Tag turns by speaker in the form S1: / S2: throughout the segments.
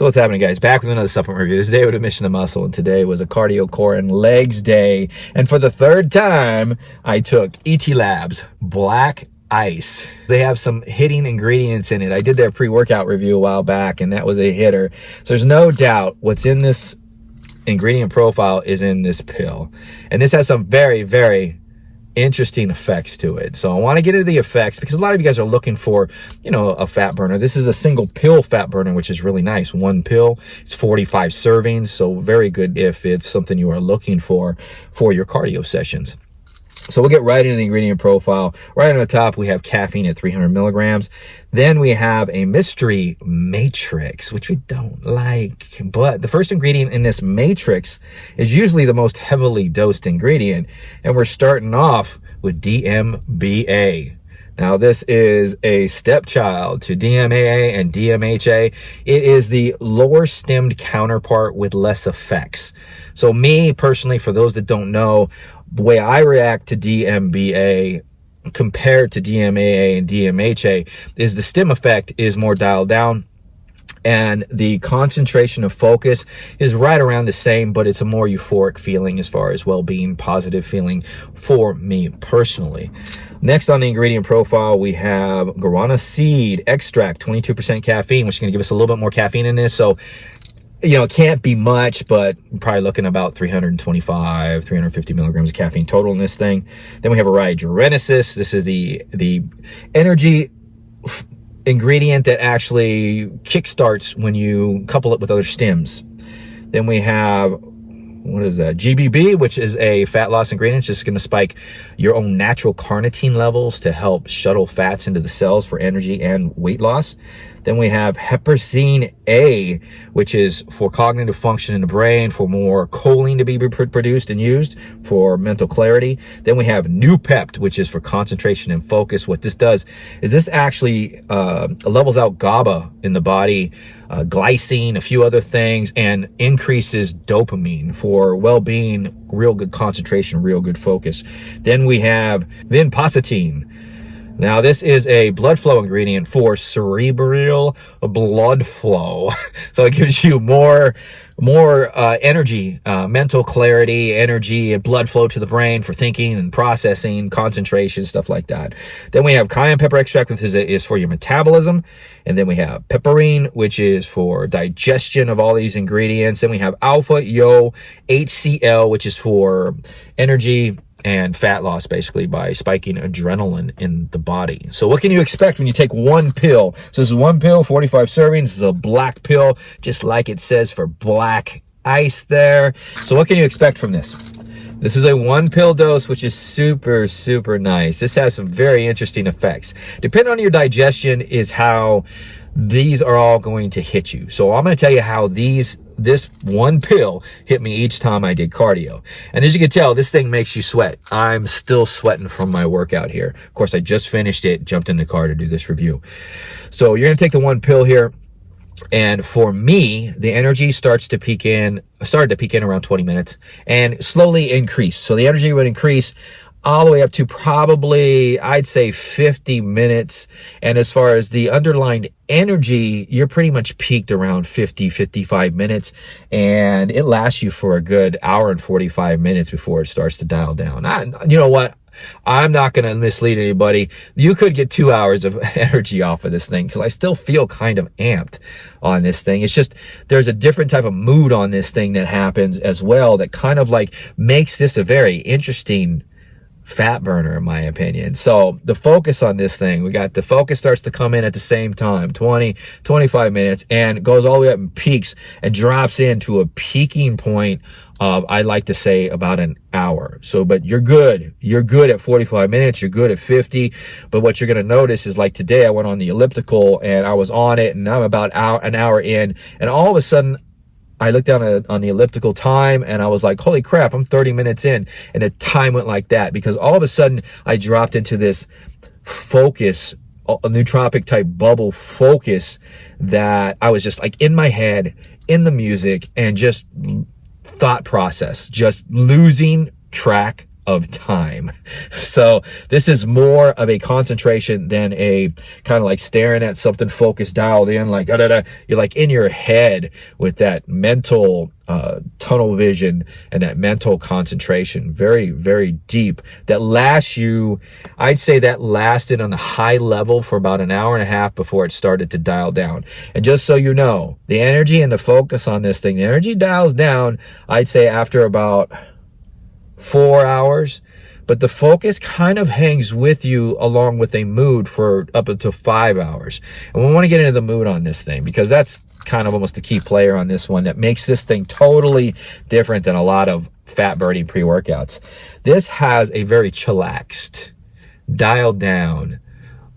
S1: So what's happening, guys? Back with another supplement review. This day was a mission to muscle, and today was a cardio, core, and legs day. And for the third time, I took ET Labz Black Ice. They have some hitting ingredients in it. I did their pre-workout review a while back, and that was a hitter. So there's no doubt what's in this ingredient profile is in this pill. And this has some very, very interesting effects to it. So I want to get into the effects because a lot of you guys are looking for, you know, a fat burner. This is a single pill fat burner, which is really nice. One pill, it's 45 servings, so very good if it's something you are looking for your cardio sessions. So we'll get right into the ingredient profile. Right on the top, we have caffeine at 300 milligrams. Then we have a mystery matrix, which we don't like. But the first ingredient in this matrix is usually the most heavily dosed ingredient. And we're starting off with DMBA. Now, this is a stepchild to DMAA and DMHA. It is the lower stemmed counterpart with less effects. So me, personally, for those that don't know, the way I react to DMBA compared to DMAA and DMHA is the stim effect is more dialed down, and the concentration of focus is right around the same, but it's a more euphoric feeling as far as well-being, positive feeling for me personally. Next on the ingredient profile, we have guarana seed extract, 22% caffeine, which is going to give us a little bit more caffeine in this. So, you know, it can't be much, but I'm probably looking about 325, 350 milligrams of caffeine total in this thing. Then we have Ariadneresis. This is the energy ingredient that actually kickstarts when you couple it with other stims. Then we have, what is that? GBB, which is a fat loss ingredient. It's just going to spike your own natural carnitine levels to help shuttle fats into the cells for energy and weight loss. Then we have Heparin A, which is for cognitive function in the brain, for more choline to be produced and used for mental clarity. Then we have NOOTROPIC, which is for concentration and focus. What this does is this actually levels out GABA in the body, glycine, a few other things, and increases dopamine for well-being, real good concentration, real good focus. Then we have vinpocetine. Now, this is a blood flow ingredient for cerebral blood flow. So it gives you more energy, mental clarity, energy, and blood flow to the brain for thinking and processing, concentration, stuff like that. Then we have cayenne pepper extract, which is for your metabolism. And then we have piperine, which is for digestion of all these ingredients. Then we have alpha-yo HCl, which is for energy and fat loss, basically by spiking adrenaline in the body. So what can you expect when you take one pill? So this is one pill, 45 servings. This is a black pill, just like it says for Black Ice there. So what can you expect from this? This is a one pill dose, which is super, super nice. This has some very interesting effects. Depending on your digestion is how these are all going to hit you. So I'm going to tell you how this one pill hit me each time I did cardio. And as you can tell, this thing makes you sweat. I'm still sweating from my workout here. Of course, I just finished it, jumped in the car to do this review. So you're going to take the one pill here. And for me, the energy started to peak in around 20 minutes and slowly increase. So the energy would increase all the way up to probably, I'd say 50 minutes. And as far as the underlying energy, you're pretty much peaked around 50, 55 minutes. And it lasts you for a good hour and 45 minutes before it starts to dial down. You know what? I'm not going to mislead anybody. You could get 2 hours of energy off of this thing because I still feel kind of amped on this thing. It's just there's a different type of mood on this thing that happens as well that kind of like makes this a very interesting fat burner, in my opinion. So the focus on this thing, we got the focus starts to come in at the same time, 20, 25 minutes, and goes all the way up and peaks and drops into a peaking point of, I like to say, about an hour. So, but you're good. You're good at 45 minutes. You're good at 50. But what you're going to notice is, like today, I went on the elliptical and I was on it and I'm about an hour in, and all of a sudden I looked down on the elliptical time and I was like, holy crap, I'm 30 minutes in. And the time went like that because all of a sudden I dropped into this focus, a nootropic type bubble focus that I was just like in my head, in the music, and just thought process, just losing track of time. So this is more of a concentration than a kind of like staring at something focused, dialed in, like you're like in your head with that mental tunnel vision and that mental concentration, very, very deep, that lasts you, I'd say that lasted on a high level for about an hour and a half before it started to dial down. And just so you know, the energy and the focus on this thing, the energy dials down, I'd say after about 4 hours, but the focus kind of hangs with you along with a mood for up until 5 hours. And we want to get into the mood on this thing, because that's kind of almost the key player on this one that makes this thing totally different than a lot of fat burning pre-workouts. This has a very chillaxed, dialed down,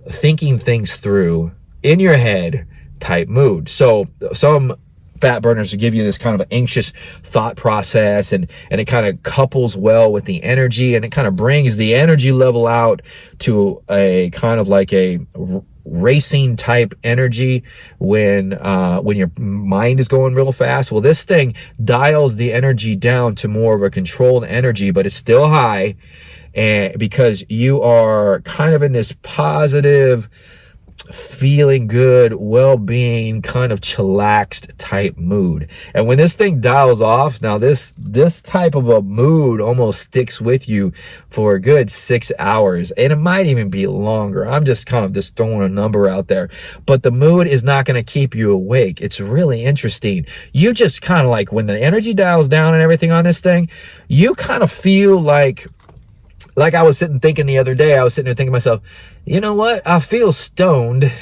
S1: thinking things through in your head type mood. So some fat burners will give you this kind of an anxious thought process, and it kind of couples well with the energy, and it kind of brings the energy level out to a kind of like a racing type energy when your mind is going real fast. Well, this thing dials the energy down to more of a controlled energy, but it's still high, and because you are kind of in this positive, feeling good, well-being, kind of chillaxed type mood. And when this thing dials off, now this type of a mood almost sticks with you for a good 6 hours, and it might even be longer. I'm just kind of just throwing a number out there, but the mood is not going to keep you awake. It's really interesting. You just kind of like, when the energy dials down and everything on this thing, you kind of feel like I was sitting thinking the other day, I was sitting there thinking to myself, you know what? I feel stoned,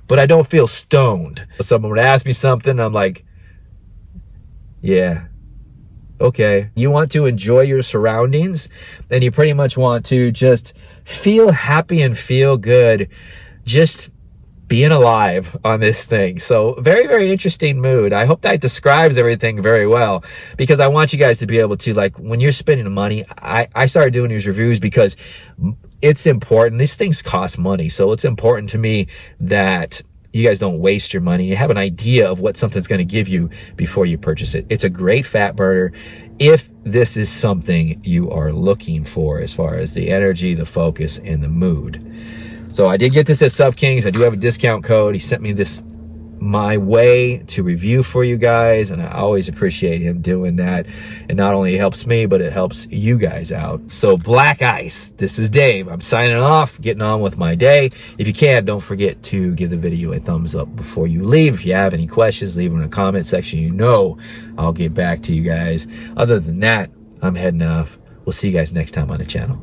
S1: but I don't feel stoned. Someone would ask me something, I'm like, yeah, okay. You want to enjoy your surroundings, and you pretty much want to just feel happy and feel good, just being alive on this thing. So very, very interesting mood. I hope that describes everything very well, because I want you guys to be able to, like, when you're spending money, I started doing these reviews because it's important. These things cost money. So it's important to me that you guys don't waste your money. You have an idea of what something's going to give you before you purchase it. It's a great fat burner if this is something you are looking for as far as the energy, the focus, and the mood. So I did get this at Sub Kings. I do have a discount code. He sent me this my way to review for you guys, and I always appreciate him doing that. And not only helps me, but it helps you guys out. So Black Ice, this is Dave. I'm signing off, getting on with my day. If you can, don't forget to give the video a thumbs up before you leave. If you have any questions, leave them in the comment section. You know I'll get back to you guys. Other than that, I'm heading off. We'll see you guys next time on the channel.